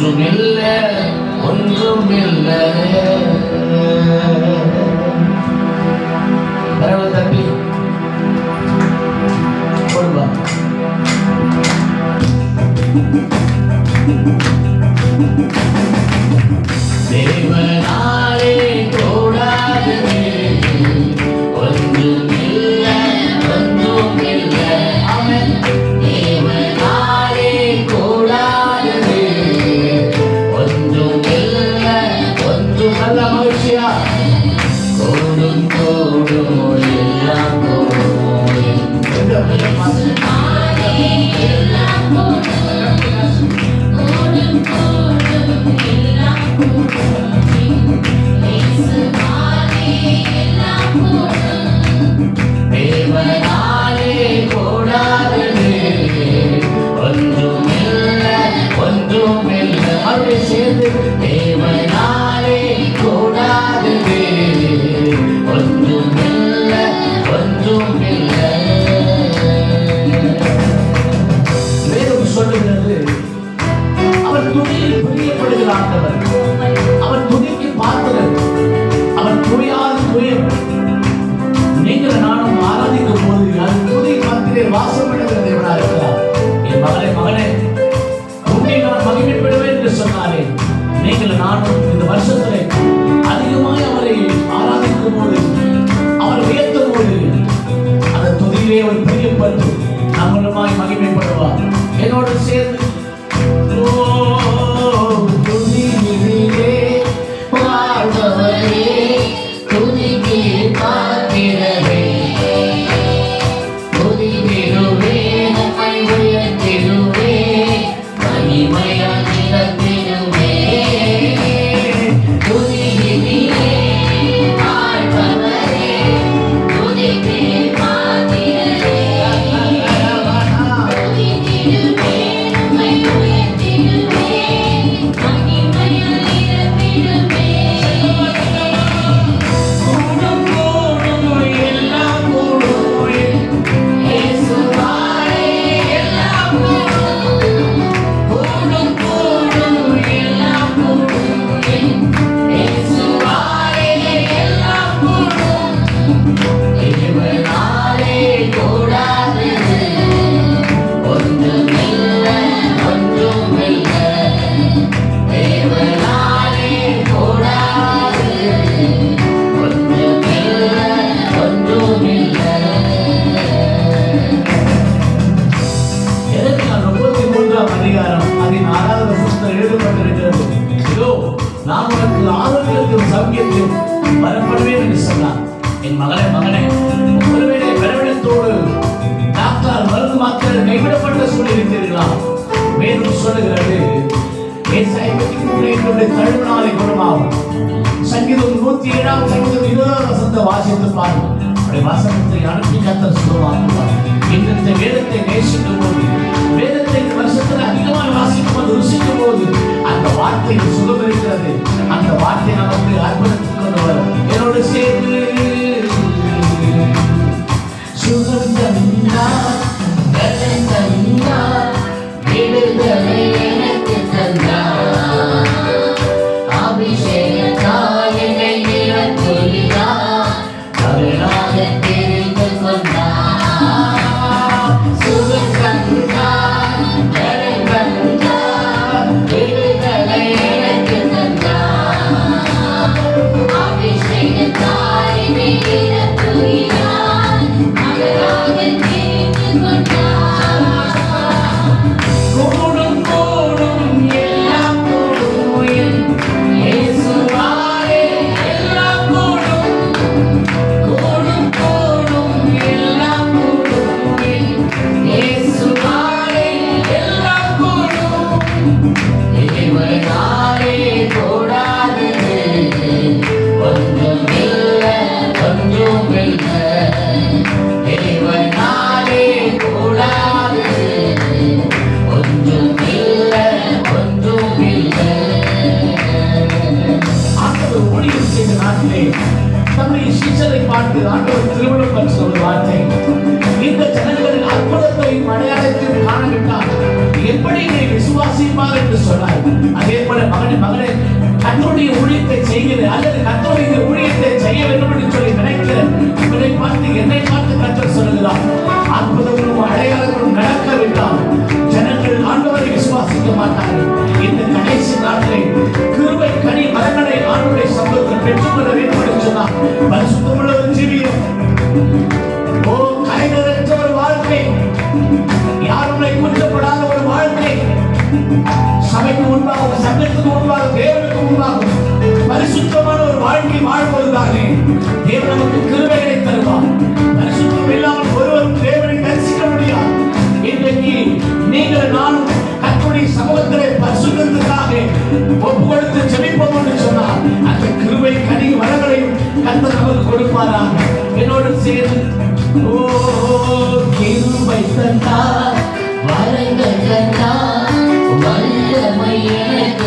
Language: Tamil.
ஒன்றுமில்லை ஒன்றுமில்லை. பரவல் தட்டி கொடுப்பா. தேவனாலே கூடாதது ஒன்றுமில்லை ஒன்றுமில்லை. ஆமென். தேவனாலே கூடாதது ஒன்றுமில்லை ஒன்றும். நல்ல மகிழ்ச்சியா கூடும் கூடும் எல்லாம் கூடும். தேவனாலே கூடாதது ஒன்றுமில்லை ஒன்றுமில்லை. மறுபடியும் சேர்ந்து தேவனாலே கூடாதது ஒன்றுமில்லை ஒன்றுமில்லை. வேதம் சொல்லுகிறது அவர் துணியில் பிரியப்படுகிற ஆண்டவர், அவர் துணிக்கு பாத்திரர், அவர் துணியாத துயர். நீங்கள் நானும் ஆராதிக்கும் போது அது துணி மத்தியிலே வாசம் பண்ணுகிற தேவனாக இருக்கிறார். என் மகனே மகனே, உன்னை நான் மகிமைப்படுவேன் என்று சொன்னாரே. நீங்கள் நானும் இந்த வருஷத்திலே அதிகமாக அவரை ஆராதிக்கும் போது, அவர் உயர்த்தும் போது அந்த துணியிலே அவர் பிரியப்பட்டு நம்மளுமாய் மகிமைப்படுவார். என்னோடு சேர்ந்து நான் உனக்கு ஆரோக்கியத்தையும் சௌக்கியத்தையும் வரப்படுவேன் என்று சொன்னார். என் மகனே மகனே, ஒருவேளை பலவீனத்தோடு டாக்டர் மருந்து மாத்திரை கைவிடப்பட்ட சூழ்நிலைத்தீர்களா? வேதம் சொல்லுகிறது தழுவினாலே குணமாகும். சங்கீதம் 107 சங்கீதம் 20 வாசித்து பாருங்கள். அப்படி வசனத்தை அனுப்பி கர்த்தர் சுகமாக்குவார். இந்த வேதத்தை நேசிக்கும் போது, வேதத்தை இந்த வருஷத்தில் அதிகமாக வாசிக்கும் போது, ருசிக்கும் போது அந்த வார்த்தையில் சுகம் இருக்கிறது. அந்த வார்த்தை நமக்கு அற்புதத்துக்கு கொண்டு வரும். என்னோடு சேர்ந்து சுகம் தந்தார், பலன் தந்தார், விடுதலை எனக்கு தந்தார், அபிஷேகத்தால் என்னை நிரப்புகிறார், அவனாக தெரிந்து கொண்டார். சுகம் தந்தார், பலன் தந்தார், விடுதலை எனக்கு தந்தார், அபிஷேகத்தால் என்னை நிரப்புகிறார், அவனாக தெரிந்து கொண்டார். கூடும் கூடும் எல்லாம் கூடும், இயேசுவாலே எல்லாம் கூடும். கூடும் கூடும் எல்லாம் கூடும், இயேசுவாலே எல்லாம் கூடும். தேவனாலே கூடாதது ஒன்றுமில்லை ஒன்றுமில்லை. தேவனாலே கூடாதது ஒன்றுமில்லை ஒன்றுமில்லை. ஆண்டவர் ஊழியம் செய்த நாட்டிலே தம்முடைய சீஷரை பார்த்து ஆண்டவர் திருமணம் பற்றி ஒரு வார்த்தை, இந்த ஜனங்களின் அற்புதத்தையும் அடையாளத்தையும் காணவிட்டால் எப்படி நீ விசுவாசிப்பார் என்று சொன்னார். அதே போல மகனே கர்த்தருடைய ஊழியத்தை செய்கிற அல்லது கர்த்தருடைய ஊழியத்தை செய்ய வேண்டும் என்று சொல்லி நினைக்கிற உங்களை பார்த்து என்னை பார்த்து கர்த்தர் சொல்லுகிறார், அற்புதங்களும் அடையாளங்களும் நடக்கவிட்டால் ஜனங்கள் ஆண்டவரை விசுவாசிக்க மாட்டார்கள். இந்த கடைசி நாட்களில் கிருபை கனி மரங்களை ஆண்டவருடைய சமூகத்தில் பெற்றுக்கொள்ள வேண்டும் என்று சொன்னார். பரிசுத்தமுள்ள ஒரு ஜீவியம், ஓ கரைகளற்ற ஒரு வாழ்க்கை, யாருமே குற்றப்படாத ஒரு வாழ்க்கை, சபைக்கு முன்பாக சங்கத்துக்கு முன்பாக தேவனுக்கு முன்பாக பரிசுத்தமான ஒரு வாழ்க்கை வாழ்வதுதானே தேவன் நமக்கு கிருபைகளை தருவார். பரிசுத்தம் இல்லாமல் ஒருவரும் தேவனை தரிசிக்க முடியாது. இன்றைக்கு நீங்கள் நானும் கர்த்தருடைய சமூகத்திலே பரிசுத்தத்துக்காக ஒப்பு கொடுத்து ஜெபிப்போம் என்று சொன்னார். அந்த கிருபை கனி வரங்களையும் கர்த்தர் நமக்கு கொடுப்பாராக. என்னோடு சேர்ந்து ஓ கிருபை தந்தார், வரங்கள் தந்தார், வல்லமை எனக்கு